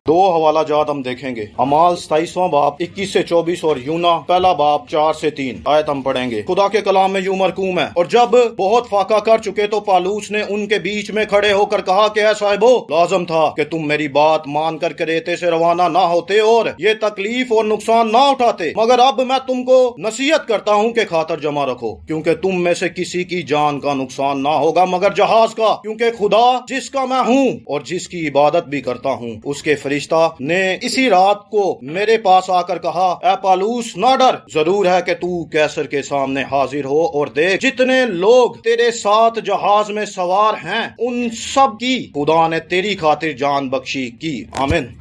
दो हवाला जात हम देखेंगे। अमाल 27वां बाब 21 से 24 और यूना पहला बाब 4 से 3 आयत हम पढ़ेंगे। खुदा के कलाम में यूं मरकूम है, और जब बहुत फाका कर चुके तो पालूस ने उनके बीच में खड़े होकर कहा कि ऐ साहिबो, लाजम था कि तुम मेरी बात मान कर रेते से रवाना ना होते और ये तकलीफ और नुकसान ना उठाते, मगर अब मैं तुमको नसीहत करता हूँ कि खातर जमा रखो, क्योंकि तुम में से किसी की जान का नुकसान ना होगा मगर जहाज का, क्योंकि खुदा जिसका मैं हूँ और जिसकी इबादत भी करता हूँ, उसके फरिश्ता ने इसी रात को मेरे पास आकर कहा, ऐ पालूस ना डर, जरूर है कि तू कैसर के सामने हाजिर हो, और देख जितने लोग तेरे साथ जहाज में सवार हैं उन सब की खुदा ने तेरी खातिर जान बख्शी की। आमीन।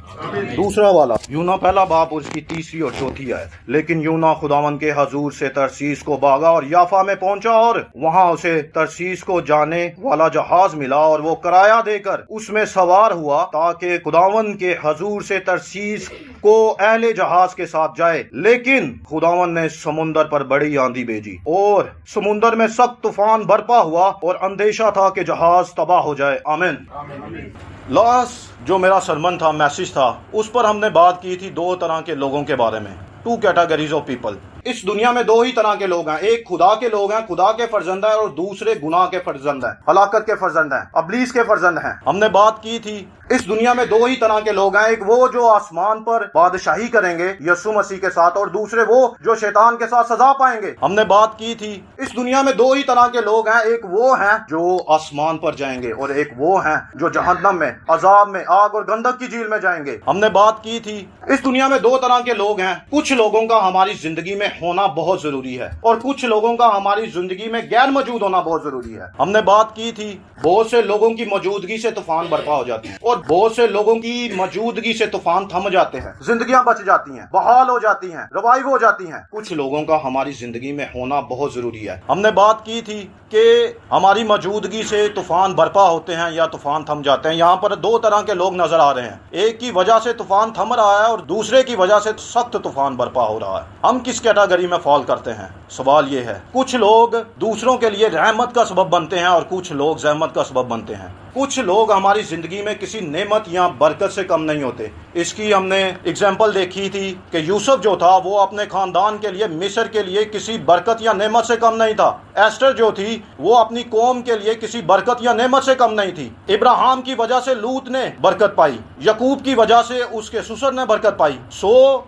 दूसरा वाला यूना पहला बाप उसकी 3री और 4थी आयत। लेकिन यूना खुदावन के हजूर से तरसीस को भागा और याफा में पहुंचा, और वहां उसे तरसीस को जाने वाला जहाज मिला और वो किराया देकर उसमें सवार हुआ ताकि खुदावन के हजूर से तरसीस को अहले जहाज के साथ जाए। लेकिन खुदावन ने समुंदर पर बड़ी आंधी भेजी और समुंदर में सख्त तूफान बरपा हुआ और अंदेशा था कि जहाज तबाह हो जाए। आमीन। लास्ट जो मेरा सरमन था, मैसेज था, उस पर हमने बात की थी 2 तरह के लोगों के बारे में, 2 कैटेगरीज ऑफ पीपल। इस दुनिया में 2 ही तरह के लोग हैं, एक खुदा के लोग हैं, खुदा के फर्जंद हैं, और दूसरे गुनाह के फर्जंद हैं, हलाकत के फर्जंद हैं, अबलीस के फर्जंद हैं। हमने बात की थी इस दुनिया में 2 ही तरह के लोग हैं, एक वो जो आसमान पर बादशाही करेंगे यीशु मसीह के साथ, और दूसरे वो जो शैतान के साथ सजा पाएंगे। हमने बात की थी इस दुनिया में 2 ही तरह के लोग हैं, एक वो हैं जो आसमान पर जाएंगे और एक वो हैं जो जहन्नम में, अजाब में, आग और गंधक की झील में जाएंगे। हमने बात की थी इस दुनिया में 2 तरह के लोग हैं, कुछ लोगों का हमारी जिंदगी में होना बहुत जरूरी है और कुछ लोगों का हमारी जिंदगी में गैर मौजूद होना बहुत जरूरी है। हमने बात की थी बहुत से लोगों की मौजूदगी से तूफान बर्पा हो जाती है और बहुत से लोगों की मौजूदगी से तूफान थम जाते हैं, जिंदगियां बच जाती हैं, बहाल हो जाती हैं, रिवाइव हो जाती हैं। कुछ लोगों का हमारी जिंदगी में होना बहुत जरूरी है। हमने बात की थी कि हमारी मौजूदगी से तूफान बर्पा होते हैं या तूफान थम जाते हैं। यहाँ पर 2 तरह के लोग नजर आ रहे हैं, एक की वजह से तूफान थम रहा है और दूसरे की वजह से सख्त तूफान बर्पा हो रहा है। हम किस कैटेगरी में फॉल करते हैं? सवाल ये है। कुछ लोग दूसरों के लिए रहमत का सबब बनते हैं और कुछ लोग ज़हमत का सबब बनते हैं। कुछ लोग हमारी जिंदगी में किसी नेमत या बरकत से कम नहीं होते। इसकी हमने एग्जाम्पल देखी थी कि यूसुफ जो था वो अपने खानदान के लिए, मिस्र के लिए किसी बरकत या नेमत से कम नहीं था। एस्टर जो थी वो अपनी कौम के लिए किसी बरकत या नेमत से कम नहीं थी। इब्राहिम की वजह से लूत ने बरकत पाई, यकूब की वजह से उसके ससुर ने बरकत पाई।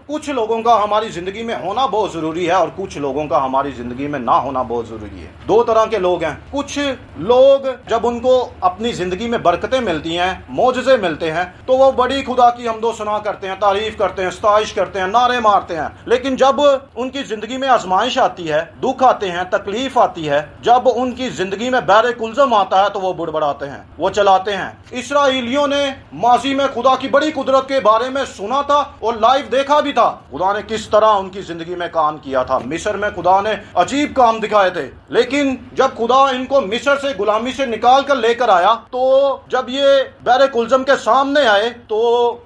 कुछ लोगों का हमारी जिंदगी में होना बहुत जरूरी है और कुछ लोगों का हमारी जिंदगी में ना होना बहुत जरूरी है। 2 तरह के लोग हैं। कुछ लोग जब उनको अपनी जिंदगी में बरकतें मिलती हैं, मौजज़े मिलते हैं, तो वो बड़ी खुदा की हमदो सना करते हैं, तारीफ करते हैं, स्ताइश करते हैं, नारे मारते हैं। लेकिन जब उनकी जिंदगी में आजमाइश आती है, दुख आते हैं, तकलीफ आती है, जब उनकी जिंदगी में बैर कुलज़म आता है, तो वो बुड़बड़ाते हैं, वो चलाते हैं। इसराइलियों ने माजी में खुदा की बड़ी कुदरत के बारे में सुना था और लाइव देखा भी था, खुदा ने किस तरह उनकी जिंदगी में काम किया था। मिस्र में खुदा ने अजीब काम दिखाए थे, लेकिन जब खुदा इनको मिस्र से गुलामी से निकाल कर लेकर आया, तो जब ये बैर कुलज़म के सामने आए तो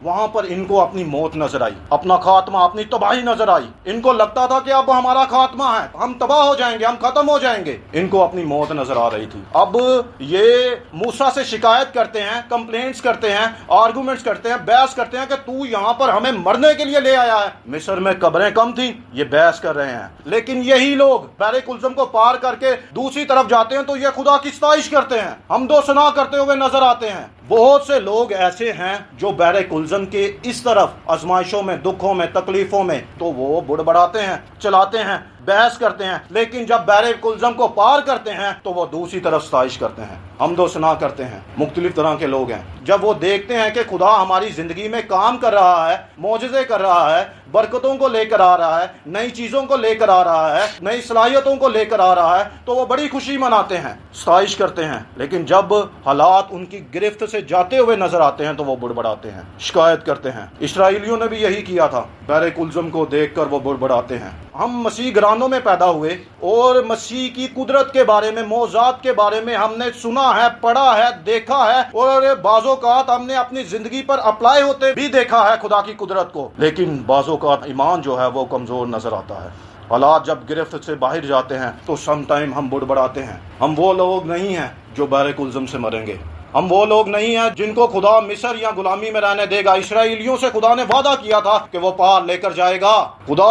वहां पर इनको अपनी मौत नजर आई, अपना खात्मा, अपनी तबाही नजर आई। इनको लगता था कि अब हमारा खात्मा है, हम तबाह हो जाएंगे, हम खत्म हो जाएंगे। इनको अपनी मौत नजर आ रही थी। अब ये मूसा से शिकायत करते हैं, कंप्लेंट्स करते हैं, आर्गुमेंट्स करते हैं, बहस करते हैं कि तू यहाँ पर हमें मरने के लिए ले आया है। मिस्र में कब्रें कम थी, ये बहस कर रहे हैं। लेकिन यही लोग बैर कुलज़म को पार करके दूसरी तरफ जाते हैं तो ये खुदा की स्ताइश करते हैं, हमदो सना करते हुए नजर आते हैं। बहुत से लोग ऐसे हैं जो बैर कुलज़म के इस तरफ आजमाइशों में, दुखों में, तकलीफों में, तो वो बुड़बड़ाते हैं, चलाते हैं, बहस करते हैं। लेकिन जब बैर कुलज़म को पार करते हैं तो वो दूसरी तरफ स्ताइश करते हैं, हमदो सना करते हैं। मुख्तलिफ तरह के लोग हैं। जब वो देखते हैं कि खुदा हमारी जिंदगी में काम कर रहा है, मौजज़े कर रहा है, बरकतों को लेकर आ रहा है, नई चीजों को लेकर आ रहा है, नई सलाहियतों को लेकर आ रहा है, तो वो बड़ी खुशी मनाते हैं, स्ताइश करते हैं। लेकिन जब हालात उनकी गिरफ्त से जाते हुए नजर आते हैं तो वो बुड़बड़ाते हैं, शिकायत करते हैं। इसराइलियों ने भी यही किया था, बहरे कुलज़म को देखकर वो बुड़बड़ाते हैं। हम मसीह घरानों में पैदा हुए और मसीह की कुदरत के बारे में, मौज़ात के बारे में हमने सुना है, पढ़ा है, देखा है, और बाज़ोकात हमने अपनी जिंदगी पर अप्लाई होते भी देखा है खुदा की कुदरत को। लेकिन बाज़ोकात ईमान जो है वो कमजोर नजर आता है। हालात जब गिरफ्त से बाहर जाते हैं तो सम टाइम हम बुड़बड़ाते हैं। हम वो लोग नहीं हैं जो बहरे कुलज़म से मरेंगे। हम वो लोग नहीं हैं जिनको खुदा मिस्र या गुलामी में रहने देगा। इसराइलियों से खुदा ने वादा किया था कि वो पार लेकर जाएगा। खुदा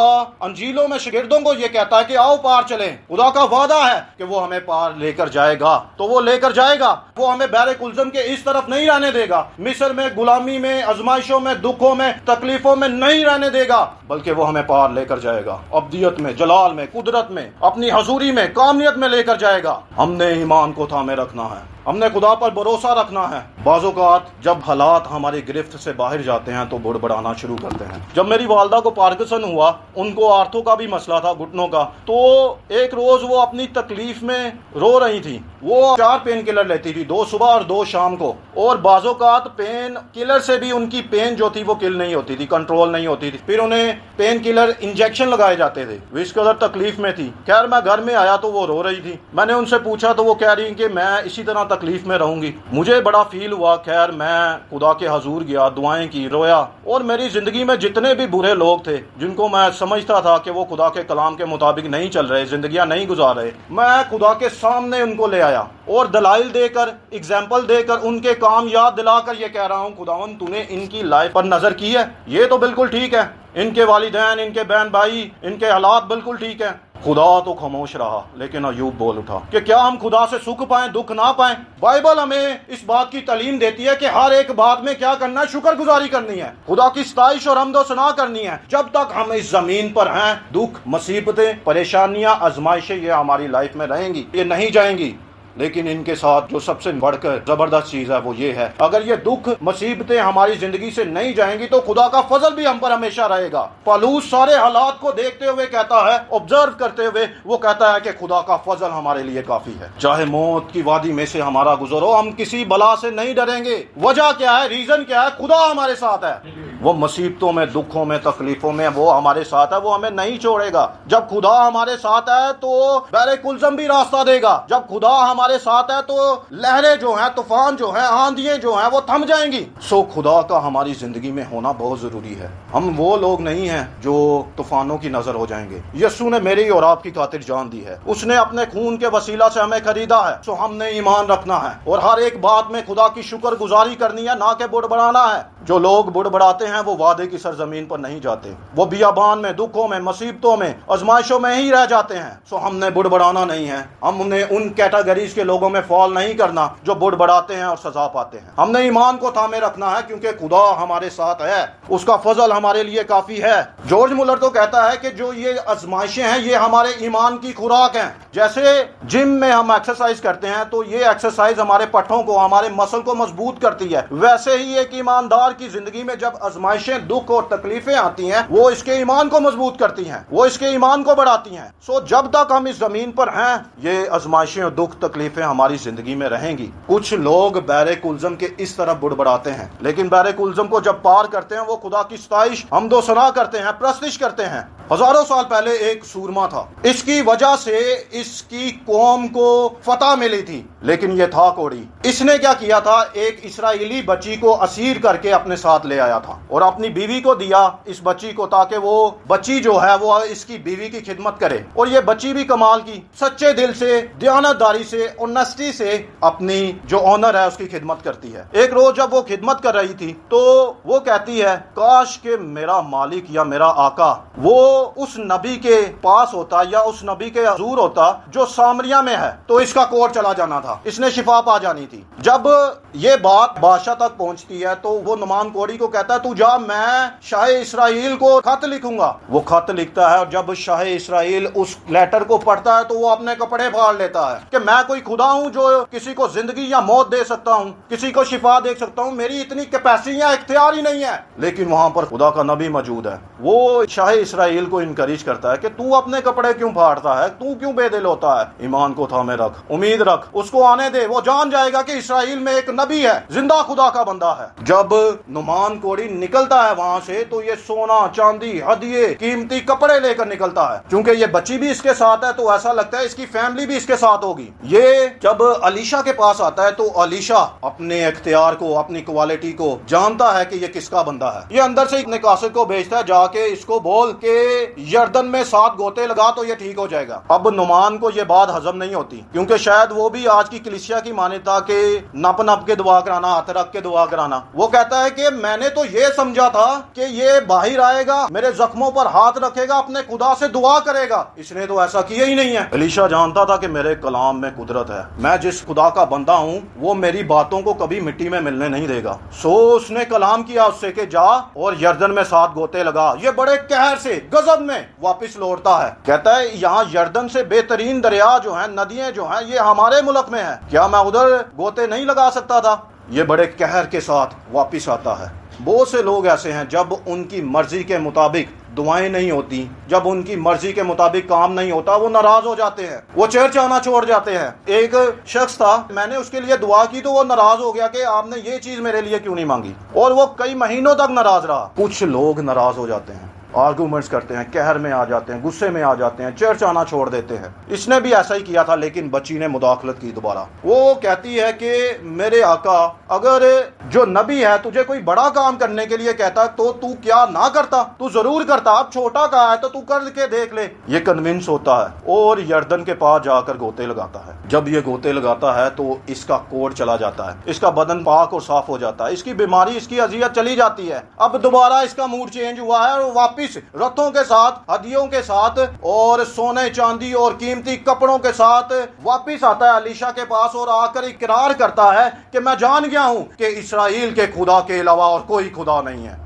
अंजीलों में शागिर्दों को ये कहता है कि आओ पार चलें। खुदा का वादा है कि वो हमें पार लेकर जाएगा, तो वो लेकर जाएगा। वो हमें बहरे कुलज़म के इस तरफ नहीं रहने देगा, मिस्र में, गुलामी में, आजमाइशों में, दुखों में, तकलीफों में नहीं रहने देगा, बल्कि वो हमें पार लेकर जाएगा। अब्दियत में, जलाल में, कुदरत में, अपनी हजूरी में, कामनियत में लेकर जाएगा। हमने ईमान को थामे रखना है, हमने खुदा पर भरोसा रखना है। बाज़ोकात जब हालात हमारी गिरफ्त से बाहर जाते हैं तो बुड़बड़ाना शुरू करते हैं। जब मेरी वालदा को पार्किंसन हुआ, उनको आर्थों का भी मसला था, घुटनों का, तो एक रोज वो अपनी तकलीफ में रो रही थी। वो 4 पेन किलर लेती थी, 2 सुबह और 2 शाम को, और बाज़ोकात पेन किलर से भी उनकी पेन जो थी वो किल नहीं होती थी, कंट्रोल नहीं होती थी। फिर उन्हें पेन किलर इंजेक्शन लगाए जाते थे, वो इस कदर तकलीफ में थी। खैर मैं घर में आया तो वो रो रही थी। मैंने उनसे पूछा तो वो कह रही कि मैं इसी तरह तकलीफ में रहूंगी। मुझे बड़ा फील हुआ। खैर मैं खुदा के हजूर गया, दुआएं की, रोया, और मेरी जिंदगी में जितने भी बुरे लोग थे जिनको मैं समझता था कि वो खुदा के कलाम के मुताबिक नहीं चल रहे, जिंदगियां नहीं गुजार रहे, मैं खुदा के सामने उनको ले आया और दलाइल देकर, एग्जाम्पल देकर, उनके काम याद दिलाकर ये कह रहा हूँ, खुदावन तूने इनकी लाइफ पर नजर की है, ये तो बिल्कुल ठीक है, इनके वालिदैन, इनके बहन भाई, इनके हालात बिल्कुल ठीक है। खुदा तो खामोश रहा, लेकिन अयूब बोल उठा कि क्या हम खुदा से सुख पाएं, दुख ना पाएं। बाइबल हमें इस बात की तालीम देती है कि हर एक बात में क्या करना है, शुक्रगुजारी करनी है, खुदा की सताइश और हमदो सना करनी है। जब तक हम इस जमीन पर हैं, दुख, मुसीबतें, परेशानियां, आजमाइशें ये हमारी लाइफ में रहेंगी, ये नहीं जाएंगी। लेकिन इनके साथ जो सबसे बढ़कर जबरदस्त चीज है वो ये है, अगर ये दुख, मुसीबतें हमारी जिंदगी से नहीं जाएंगी तो खुदा का फजल भी हम पर हमेशा रहेगा। पौलुस सारे हालात को देखते हुए कहता है, ऑब्जर्व करते हुए वो कहता है कि खुदा का फजल हमारे लिए काफी है। चाहे मौत की वादी में से हमारा गुजर हो, हम किसी बला से नहीं डरेंगे। वजह क्या है, रीजन क्या है? खुदा हमारे साथ है। वो मुसीबतों में, दुखों में, तकलीफों में वो हमारे साथ है, वो हमें नहीं छोड़ेगा। जब खुदा हमारे साथ है तो बहरे कुलज़म भी रास्ता देगा। जब खुदा हमारे साथ है तो लहरें जो हैं, तूफान जो हैं, आंधियां जो हैं वो थम जाएंगी। सो खुदा का हमारी जिंदगी में होना बहुत जरूरी है। हम वो लोग नहीं हैं जो तूफानों की नजर हो जाएंगे। यीशु ने मेरी और आपकी खातिर जान दी है, उसने अपने खून के वसीला से हमें खरीदा है। सो हमने ईमान रखना है और हर एक बात में खुदा की शुक्रगुजारी करनी है, ना कि बुड़बड़ाना है। जो लोग बुड़बड़ाते हैं वो वादे की सरजमीन पर नहीं जाते, वो बियाबान में, दुखों में, मुसीबतों में, आजमाइशों में ही रह जाते हैं। सो हमने बुड़बड़ाना नहीं है। हमने उन कैटेगरीज के लोगों में फॉल नहीं करना जो बुड़बड़ाते हैं और सजा पाते हैं। हमने ईमान को थामे रखना है क्योंकि खुदा हमारे साथ है, उसका फजल हमारे लिए काफी है। जॉर्ज मुलर तो कहता है कि जो ये आजमाइशें हैं ये हमारे ईमान की खुराक हैं। जैसे जिम में हम एक्सरसाइज करते हैं तो ये एक्सरसाइज हमारे पट्टों को, हमारे मसल को मजबूत करती है, वैसे ही एक ईमानदार की जिंदगी में जब आजमाइशें, दुख और तकलीफें आती हैं वो इसके ईमान को मजबूत करती हैं, वो इसके ईमान को बढ़ाती हैं। सो जब तक हम इस जमीन पर हैं ये आजमाइशें और दुख, तकलीफें हमारी जिंदगी में रहेंगी। कुछ लोग बहरे कुलज़म के इस तरफ बुड़बड़ाते हैं, लेकिन बहरे कुलज़म को जब पार करते हैं वो खुदा की सताइश, हमदो सना करते हैं, प्रस्तिश करते हैं। हजारों साल पहले एक सूरमा था, इसकी वजह से इसकी कौम को फतह मिली थी, लेकिन ये था कोड़ी। इसने क्या किया था, एक इस्राएली बच्ची को असीर करके अपने साथ ले आया था और अपनी बीवी को दिया इस बच्ची को, ताकि वो बच्ची जो है वो इसकी बीवी की खिदमत करे। और ये बच्ची भी कमाल की, सच्चे दिल से, दयानतदारी से, ऑनेस्टी से अपनी जो ऑनर है उसकी खिदमत करती है। एक रोज जब वो खिदमत कर रही थी तो वो कहती है, काश के मेरा मालिक या मेरा आका वो उस नबी के पास होता या उस नबी के हजूर होता जो सामरिया में है, तो इसका कोर चला जाना था, इसने शिफा पा जानी थी। जब ये बात बादशाह तक पहुंचती है तो वो नुमान कोड़ी को कहता है तू जा, मैं शाह इसराइल को खत लिखूंगा। वो खत लिखता है और जब शाह इसराइल उस लेटर को पढ़ता है तो वो अपने कपड़े फाड़ लेता है कि मैं कोई खुदा हूं जो किसी को जिंदगी या मौत दे सकता हूं, किसी को शिफा दे सकता हूं, मेरी इतनी कैपेसिटी या इख्तियार ही नहीं है। लेकिन वहां पर खुदा का नबी मौजूद है। वो शाह इसराइल को इनकरेज करता है कि तू अपने कपड़े क्यों फाड़ता है, तू क्यों बेदिल होता है, ईमान को थामे रख, उम्मीद रख, उसको आने दे, वो जान जाएगा कि इसराइल में एक नबी है, जिंदा खुदा का बंदा है। जब नुमान कोड़ी निकलता है वहां से तो ये सोना चांदी हदिये कीमती कपड़े लेकर निकलता है। क्योंकि ये बच्ची भी इसके साथ है तो ऐसा लगता है इसकी फैमिली भी इसके साथ होगी। ये जब अलीशा के पास आता है तो अलीशा अपने इख्तियार को, अपनी क्वालिटी को जानता है कि ये किसका बंदा है। ये अंदर से एक कासिद को भेजता है, जाके इसको बोल के यर्दन में 7 गोते लगा तो ये ठीक हो जाएगा। अब नुमान को ये बात हजम नहीं होती क्योंकि शायद वो भी आज की कलीसिया की मान्यता के नप नप के दुआ कराना, हाथ रख के दुआ कराना। वो कहता है कि मैंने तो ये समझा था कि ये बाहर आएगा, मेरे जख्मों पर हाथ रखेगा, अपने खुदा से दुआ करेगा। इसने तो ऐसा किया ही नहीं है। अलीशा जानता था कि मेरे कलाम में कुदरत है, मैं जिस खुदा का बंदा हूँ वो मेरी बातों को कभी मिट्टी में मिलने नहीं देगा। सो उसने कलाम किया उससे कि जा और यर्दन में 7 गोते लगा। ये बड़े कहर से गजब में वापस लौटता है, कहता है यहाँ यर्दन से बेहतरीन दरिया जो है, नदियां जो हैं, ये हमारे मुल्क में है, क्या मैं उधर गोते नहीं लगा सकता था। ये बड़े कहर के साथ वापस आता है। बहुत से लोग ऐसे हैं जब उनकी मर्जी के मुताबिक दुआएं नहीं होती, जब उनकी मर्जी के मुताबिक काम नहीं होता, वो नाराज हो जाते हैं, वो चर्च आना छोड़ जाते हैं। एक शख्स था, मैंने उसके लिए दुआ की तो वो नाराज हो गया कि आपने ये चीज मेरे लिए क्यों नहीं मांगी, और वो कई महीनों तक नाराज रहा। कुछ लोग नाराज हो जाते हैं, आर्गूमेंट्स करते हैं, कहर में आ जाते हैं, गुस्से में आ जाते हैं, चर्च आना छोड़ देते हैं। इसने भी ऐसा ही किया था, लेकिन बच्ची ने मुदाखलत की दोबारा। वो कहती है कि मेरे आका, अगर जो नबी है तुझे कोई बड़ा काम करने के लिए कहता तो तू क्या ना करता, तू जरूर करता, अब छोटा कहा है तो तू कर के देख ले। ये कन्विंस होता है और यर्दन के पास जाकर गोते लगाता है। जब ये गोते लगाता है तो इसका कोड चला जाता है, इसका बदन पाक और साफ हो जाता है, इसकी बीमारी, इसकी अजियत चली जाती है। अब दोबारा इसका मूड चेंज हुआ है और वापिस रथों के साथ, हदियों के साथ और सोने चांदी और कीमती कपड़ों के साथ वापिस आता है अलीशा के पास और आकर इकरार करता है कि मैं जान गया हूं कि इसराइल के खुदा के अलावा और कोई खुदा नहीं है।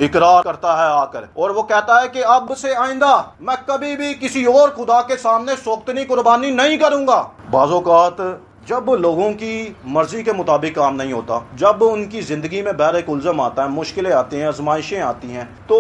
इकरार करता है आकर, और वो कहता है कि अब से आइंदा मैं कभी भी किसी और खुदा के सामने सोख्तनी कुर्बानी नहीं करूंगा। बाज़ोकात जब लोगों की मर्जी के मुताबिक काम नहीं होता, जब उनकी जिंदगी में बैरक उल्ज़म आता है, मुश्किलें आती हैं, आजमाइशें आती हैं, तो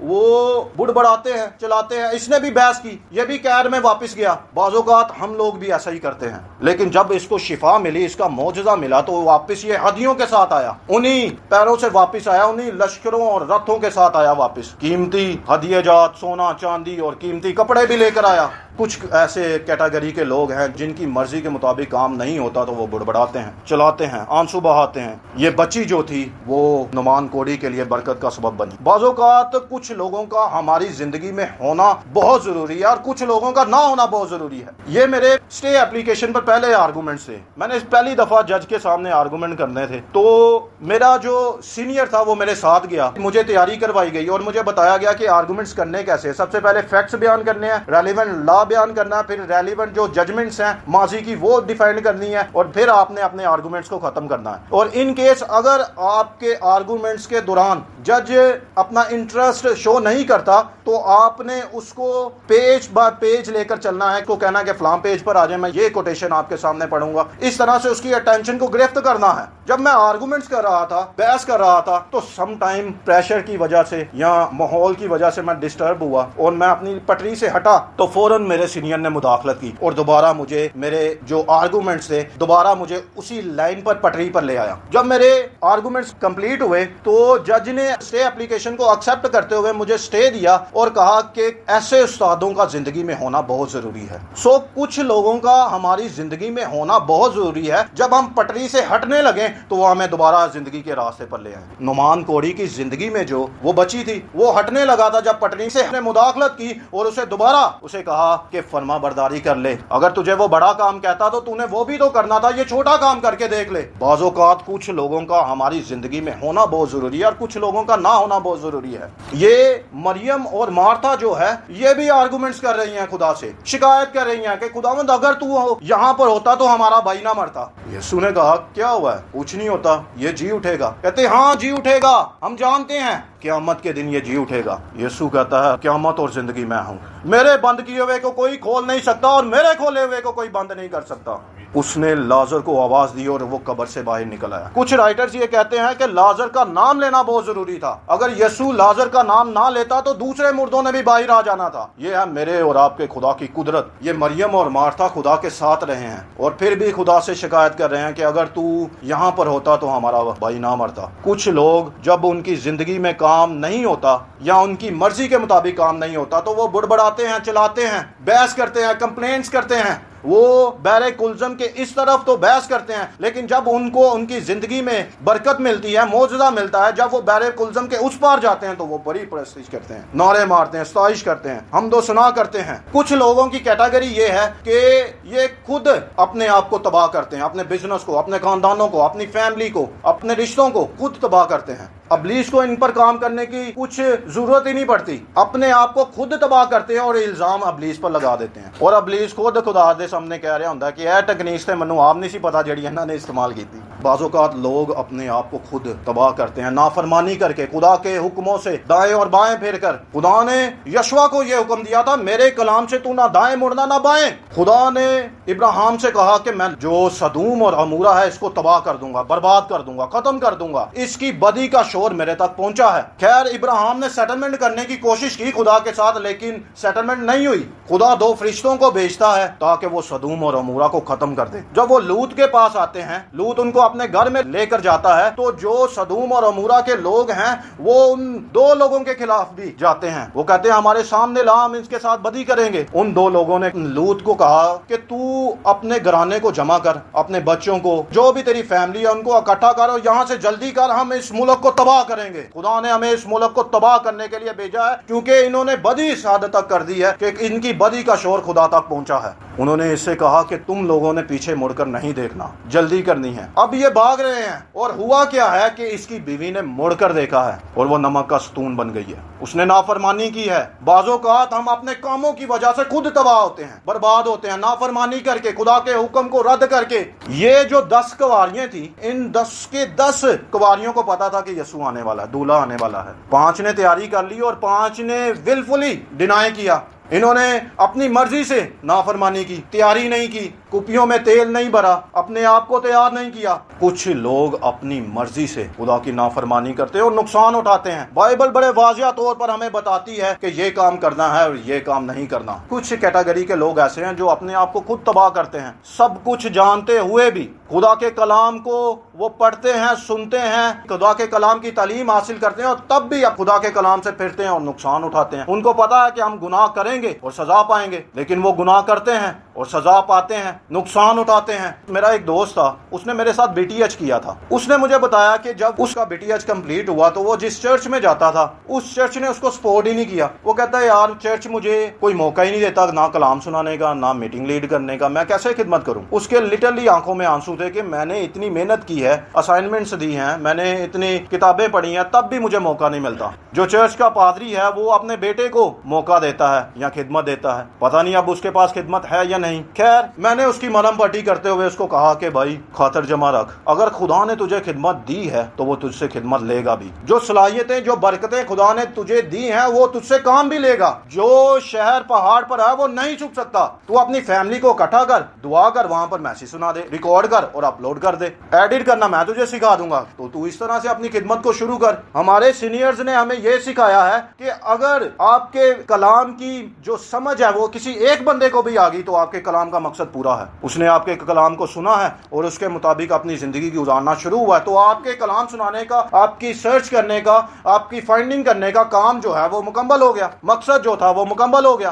वो बुड़बड़ाते हैं, चलाते हैं। इसने भी बहस की, ये भी कहर में वापस गया। बाज़ोकात हम लोग भी ऐसा ही करते हैं, लेकिन जब इसको शिफा मिली, इसका मौजज़ा मिला, तो वापस ये हदियों के साथ आया, उन्हीं पैरों से वापस आया, उन्हीं लश्करों और रथों के साथ आया वापस। कीमती हदिये जात, सोना चांदी और कीमती कपड़े भी लेकर आया। कुछ ऐसे कैटेगरी के लोग हैं जिनकी मर्जी के मुताबिक काम नहीं होता तो वो बुड़बड़ाते हैं, चलाते हैं, आंसू बहाते हैं। ये बच्ची जो थी वो नुमान कोड़ी के लिए बरकत का सबब बनी। बाज़ोकात कुछ लोगों का हमारी जिंदगी में होना बहुत जरूरी है और कुछ लोगों का ना होना बहुत जरूरी है। ये मेरे स्टे एप्लीकेशन पर पहले आर्गूमेंट थे, मैंने पहली दफा जज के सामने आर्गूमेंट करने थे, तो मेरा जो सीनियर था वो मेरे साथ गया, मुझे तैयारी करवाई गई और मुझे बताया गया कि आर्गूमेंट्स करने कैसे। सबसे पहले फैक्ट्स बयान करने हैं, रेलेवेंट लॉ बयान करना है, फिर रेलेवेंट जो जजमेंट्स हैं माजी की वो डिफाइन करनी है, और फिर आपने अपने आर्गुमेंट्स को खत्म करना है। और इन केस अगर आपके आर्गुमेंट्स के दौरान जज अपना इंटरेस्ट शो नहीं करता तो आपने उसको पेज बाय पेज लेकर चलना है, को कहना है कि फलां पेज पर आ जाए, मैं ये कोटेशन आपके सामने पढ़ूंगा। इस तरह से उसकी अटेंशन को गिरफ्त करना है। जब मैं आर्गुमेंट्स कर रहा था, बहस कर रहा था, तो सम टाइम प्रेशर की वजह से या माहौल की वजह से मैं डिस्टर्ब हुआ और मैं अपनी पटरी से हटा तो फौरन मेरे सीनियर ने मुदाखलत की और दोबारा मुझे मेरे जो आर्गुमेंट्स थे दोबारा मुझे उसी लाइन पर, पटरी पर ले आया। जब मेरे आर्गुमेंट्स कंप्लीट हुए तो जज ने स्टे एप्लीकेशन को एक्सेप्ट करते हुए मुझे स्टे दिया और कहा कि ऐसे उस्तादों का जिंदगी में होना बहुत जरूरी है। सो कुछ लोगों का हमारी जिंदगी में होना बहुत जरूरी है। जब हम पटरी से हटने लगे तो वो हमें दोबारा जिंदगी के रास्ते पर ले आए। नुमान कोड़ी की जिंदगी में जो वो बची थी वो हटने लगा था जब पटरी से हमने मुदाखलत की और उसे दोबारा उसे कहा کہ فرما برداری کر لے. اگر تجھے وہ بڑا کام کہتا تو نے وہ بھی تو کرنا تھا, یہ چھوٹا کام کر کے دیکھ لے. بعض اوقات کچھ لوگوں کا ہماری زندگی میں ہونا بہت ضروری ہے اور کچھ لوگوں کا نہ ہونا بہت ضروری ہے. یہ مریم اور مارتھا جو ہے یہ بھی آرگومنٹس کر رہی ہیں خدا سے, شکایت کر رہی ہیں کہ خداوند اگر تو یہاں پر ہوتا تو ہمارا بھائی نہ مرتا. یسوع نے کہا کیا ہوا ہے, کچھ نہیں ہوتا, یہ جی اٹھے گا. کہتے ہاں جی اٹھے گا, ہم جانتے ہیں قیامت کے دن یہ جی اٹھے گا. یسوع کہتا ہے قیامت اور زندگی میں ہوں, میرے بند کیے ہوئے کو کوئی کھول نہیں سکتا اور میرے کھولے ہوئے کو کوئی بند نہیں کر سکتا. اس نے لازر کو آواز دی اور وہ قبر سے باہر نکل آیا. کچھ رائٹرز یہ کہتے ہیں کہ لازر کا نام لینا بہت ضروری تھا. اگر یسوع لازر کا نام نہ لیتا تو دوسرے مردوں نے بھی باہر آ جانا تھا. یہ ہے میرے اور آپ کے خدا کی قدرت. یہ مریم اور مارتھا خدا کے ساتھ رہے ہیں اور پھر بھی خدا سے شکایت کر رہے ہیں کہ اگر تو یہاں پر ہوتا تو ہمارا بھائی نہ مرتا. کچھ لوگ جب ان کی زندگی میں کام نہیں ہوتا یا ان کی مرضی کے مطابق کام نہیں ہوتا تو وہ بڑبڑاتے ہیں, چلاتے ہیں, بحث کرتے ہیں, کمپلینٹس کرتے ہیں. وہ بحر کلزم کے اس طرف تو بحث کرتے ہیں, لیکن جب ان کو ان کی زندگی میں برکت ملتی ہے, معجزہ ملتا ہے, جب وہ بحر کلزم کے اس پار جاتے ہیں تو وہ بڑی پرستش کرتے ہیں, نعرے مارتے ہیں, ستائش کرتے ہیں, حمد و ثنا کرتے ہیں. کچھ لوگوں کی کیٹیگری یہ ہے کہ یہ خود اپنے آپ کو تباہ کرتے ہیں, اپنے بزنس کو, اپنے خاندانوں کو, اپنی فیملی کو, اپنے رشتوں کو خود تباہ کرتے ہیں. ابلیس کو ان پر کام کرنے کی کچھ ضرورت ہی نہیں پڑتی, اپنے آپ کو خود تباہ کرتے ہیں اور الزام ابلیس پر لگا دیتے ہیں. اور ابلیس خود خدا دے سامنے کہہ رہا ہوندا کہ اے ٹیکنیک تے منو آپ نہیں سی پتا جڑی انہاں نے استعمال کی تھی. بعض اوقات لوگ اپنے آپ کو خود تباہ کرتے ہیں نافرمانی کر کے, خدا کے حکموں سے دائیں اور بائیں پھر کر. خدا نے یشوا کو یہ حکم دیا تھا میرے کلام سے تو نہ دائیں مڑنا نہ بائیں. خدا نے ابراہیم سے کہا کہ میں جو سدوم اور عمورہ ہے اس کو تباہ کر دوں گا, برباد کر دوں گا, ختم کر دوں گا. اس کی بدی کا شور میرے تک پہنچا ہے. خیر ابراہیم نے سیٹلمنٹ کرنے کی کوشش کی خدا کے ساتھ, لیکن سیٹلمنٹ نہیں ہوئی. خدا 2 فرشتوں کو بھیجتا ہے تاکہ وہ سدوم اور عمورہ کو ختم کر دے. جب وہ لوط کے پاس آتے ہیں, لوط ان کو اپنے گھر میں لے کر جاتا ہے, تو جو سدوم اور عمورہ کے لوگ ہیں وہ ان 2 لوگوں کے خلاف بھی جاتے ہیں. وہ کہتے ہیں ہمارے سامنے لا, ہم اس کے ساتھ بدی کریں گے. ان 2 لوگوں نے لوط کو کہا کہ تو اپنے گھرانے کو جمع کر, اپنے بچوں کو, جو بھی تیری فیملی ہے ان کو اکٹھا کر اور یہاں سے جلدی کر, ہم اس ملک کو تباہ کریں گے. خدا نے ہمیں اس ملک کو تباہ کرنے کے لیے بھیجا ہے کیونکہ انہوں نے بدی اس حد تک کر دی ہے کہ ان کی بدی کا شور خدا تک پہنچا ہے. انہوں نے اس سے کہا کہ تم لوگوں نے پیچھے مڑ کر نہیں دیکھنا, جلدی کرنی ہے. اب یہ بھاگ رہے ہیں اور ہوا کیا ہے کہ اس کی بیوی نے مڑ کر دیکھا ہے اور وہ نمک کا ستون بن گئی ہے. اس نے نافرمانی کی ہے. بعض اوقات ہم اپنے کاموں کی وجہ سے خود تباہ ہوتے ہیں, برباد ہوتے ہیں, نافرمانی کر کے, خدا کے حکم کو رد کر کے. یہ جو 10 کنواریاں تھیں, ان 10 کے 10 کنواریوں کو پتا تھا کہ یسوع آنے والا ہے, دولہا آنے والا ہے. 5 نے تیاری کر لی اور 5 نے ولفلی ڈینائی کیا. انہوں نے اپنی مرضی سے نافرمانی کی, تیاری نہیں کی, کپیوں میں تیل نہیں بھرا, اپنے آپ کو تیار نہیں کیا. کچھ لوگ اپنی مرضی سے خدا کی نافرمانی کرتے ہیں اور نقصان اٹھاتے ہیں. بائبل بڑے واضح طور پر ہمیں بتاتی ہے کہ یہ کام کرنا ہے اور یہ کام نہیں کرنا. کچھ کیٹیگری کے لوگ ایسے ہیں جو اپنے آپ کو خود تباہ کرتے ہیں, سب کچھ جانتے ہوئے بھی. خدا کے کلام کو وہ پڑھتے ہیں, سنتے ہیں, خدا کے کلام کی تعلیم حاصل کرتے ہیں اور تب بھی اب خدا کے کلام سے پھرتے ہیں اور نقصان اٹھاتے ہیں. ان کو پتا ہے کہ ہم گناہ کریں گے اور سزا پائیں گے, لیکن وہ گناہ کرتے ہیں اور سزا پاتے ہیں, نقصان اٹھاتے ہیں. میرا ایک دوست تھا, اس نے میرے ساتھ BTH کیا تھا. اس نے مجھے بتایا کہ جب اس کا BTH کمپلیٹ ہوا تو وہ جس چرچ میں جاتا تھا اس چرچ نے اس کو سپورٹ ہی نہیں کیا. وہ کہتا ہے یار چرچ مجھے کوئی موقع ہی نہیں دیتا, نہ کلام سنانے کا, نہ میٹنگ لیڈ کرنے کا, میں کیسے خدمت کروں. اس کے لٹرلی آنکھوں میں آنسو تھے کہ میں نے اتنی محنت کی ہے, اسائنمنٹس دی ہیں, میں نے اتنی کتابیں پڑھی ہیں, تب بھی مجھے موقع نہیں ملتا. جو چرچ کا پادری ہے وہ اپنے بیٹے کو موقع دیتا ہے یا خدمت دیتا ہے, پتہ نہیں اب اس کے پاس خدمت ہے یا نہیں. خیر میں نے اس کی مرہم پٹی کرتے ہوئے اس کو کہا کہ بھائی خاطر جمع رکھ, اگر خدا نے تجھے خدمت دی ہے تو وہ تجھ سے خدمت لے گا بھی. جو صلاحیتیں, جو برکتیں خدا نے تجھے دی ہیں وہ تجھ سے کام بھی لے گا. جو شہر پہاڑ پر ہے وہ نہیں چھپ سکتا. تو اپنی فیملی کو اکٹھا کر, دعا کر, وہاں پر میسج سنا دے, ریکارڈ کر اور اپلوڈ کر دے. ایڈٹ کرنا میں تجھے سکھا دوں گا, تو اس طرح سے اپنی خدمت کو شروع کر. ہمارے سینئرز نے ہمیں یہ سکھایا ہے کہ اگر آپ کے کلام کی جو سمجھ ہے وہ کسی ایک بندے کو بھی آ گئی تو آپ کے کے کلام کا مقصد پورا ہے، اس نے آپ کے کلام کو سنا ہے اور اس کے مطابق اپنی زندگی گزارنا شروع ہوا ہے، تو آپ کے کلام سنانے کا، آپ کی سرچ کرنے کا، آپ کی فائنڈنگ کرنے کا کام جو ہے وہ مکمل ہو گیا، مقصد جو تھا وہ مکمل ہو گیا۔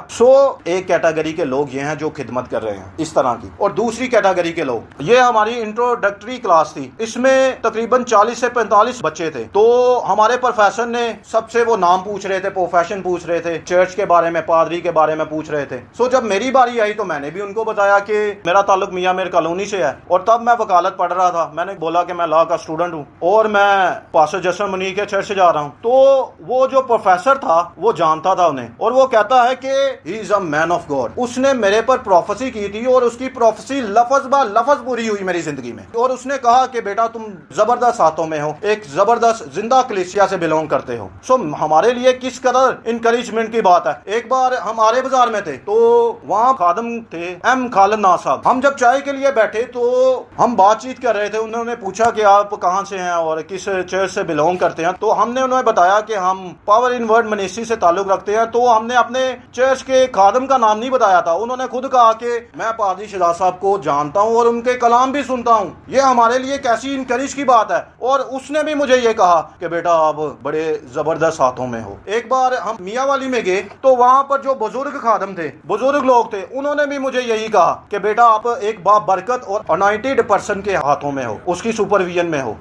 ایک کیٹیگری کے لوگ یہ ہیں جو خدمت کر رہے ہیں اس طرح کی، اور دوسری کیٹیگری کے لوگ، یہ ہماری انٹروڈکٹری کلاس تھی، اس میں تقریباً 40 سے 45 بچے تھے۔ تو ہمارے پروفیسر نے سب سے وہ نام پوچھ رہے تھے، پروفیشن پوچھ رہے تھے، چرچ کے بارے میں، پادری کے بارے میں پوچھ رہے تھے۔ جب میری باری آئی تو میں نے بھی ان کو بتایا کہ میرا تعلق میاں میر کالونی سے ہے، اور تب میں وکالت پڑھ رہا تھا۔ میں نے بولا کہ میں لا کا اسٹوڈنٹ ہوں اور میں پاسٹر جسن منیر کے چرچ سے جا رہا ہوں۔ تو وہ جو پروفیسر تھا وہ جانتا تھا انہیں، اور وہ کہتا ہے کہ ہی از اے مین آف گاڈ۔ اس نے میرے پر پروفیسی کی تھی اور اس کی پروفیسی لفظ با لفظ پوری ہوئی میری زندگی میں، اور اس نے کہا کہ بیٹا تم زبردست ہاتھوں میں ہو، ایک زبردست زندہ کلیسیا سے بلونگ کرتے ہو۔ ہمارے لیے کس قدر انکریجمنٹ کی بات ہے۔ ایک بار ہم آرے بازار میں تھے، تو وہاں خادم تھے ایم خالد ناز صاحب۔ ہم جب چائے کے لیے بیٹھے تو ہم بات چیت کر رہے تھے، انہوں نے پوچھا کہ آپ کہاں سے ہیں اور کس چرچ سے بلونگ کرتے ہیں، تو ہم نے انہیں بتایا کہ ہم پاور ان ورڈ منسٹری سے تعلق رکھتے ہیں۔ تو ہم نے اپنے چرچ کے خادم کا نام نہیں بتایا تھا، انہوں نے خود کہا کہ میں پادری شہزاد صاحب کو جانتا ہوں اور ان کے کلام بھی سنتا ہوں۔ یہ ہمارے لیے کیسی انکریج کی بات ہے، اور اس نے بھی مجھے یہ کہا کہ بیٹا آپ بڑے زبردست ہاتھوں میں ہو۔ ایک بار ہم میاں والی میں گئے تو وہاں پر جو بزرگ خادم تھے، بزرگ لوگ تھے، انہوں نے بھی مجھے یہی کہا کہ بیٹا آپ ایک بابرکت اور انائٹڈ پرسن کے ہاتھوں میں ہو، اس کی سپرویژن میں ہو۔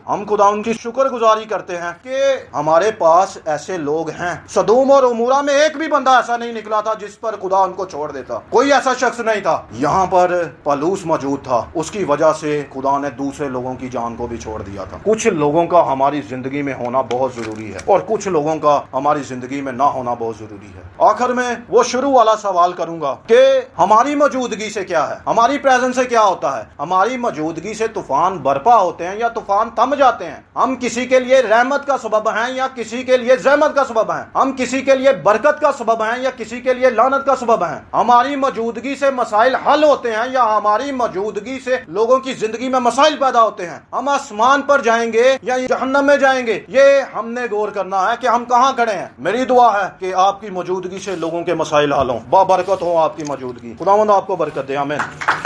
ہم خدا ان کی شکر گزاری کرتے ہیں کہ ہمارے پاس ایسے لوگ ہیں۔ سدوم اور عمورہ میں ایک بھی بندہ ایسا نہیں نکلا تھا جس پر خدا ان کو چھوڑ دیتا، کوئی ایسا شخص نہیں تھا۔ یہاں پر پالوس موجود تھا، اس کی وجہ سے خدا نے دوسرے لوگوں کی جان کو بھی چھوڑ دیا تھا۔ کچھ لوگوں کا ہماری زندگی میں ہونا بہت ضروری ہے اور کچھ لوگوں کا ہماری زندگی میں نہ ہونا بہت ضروری ہے۔ آخر میں وہ شروع والا سوال کروں گا کہ ہماری موجودگی سے کیا ہے، ہماری پریزنس سے کیا ہوتا ہے۔ ہماری موجودگی سے طوفان برپا ہوتے ہیں یا طوفان تھم جاتے ہیں۔ ہم کسی کے لیے رحمت کا سبب ہیں یا کسی کے لیے زحمت کا سبب ہیں۔ ہم کسی کے لیے برکت کا سبب ہیں یا کسی کے لیے لعنت کا سبب ہیں۔ ہماری موجودگی سے مسائل حل ہوتے ہیں یا ہماری موجودگی سے لوگوں کی زندگی میں مسائل پیدا ہوتے ہیں۔ ہم آسمان پر جائیں گے یا جہنم میں جائیں گے، یہ ہم نے غور کرنا ہے کہ ہم کہاں کھڑے ہیں۔ میری دعا ہے کہ آپ کی موجودگی سے لوگوں کے مسائل حل ہوں، بابرکت ہوں آپ کی موجودگی۔ خداوند آپ کو برکت دے، آمین۔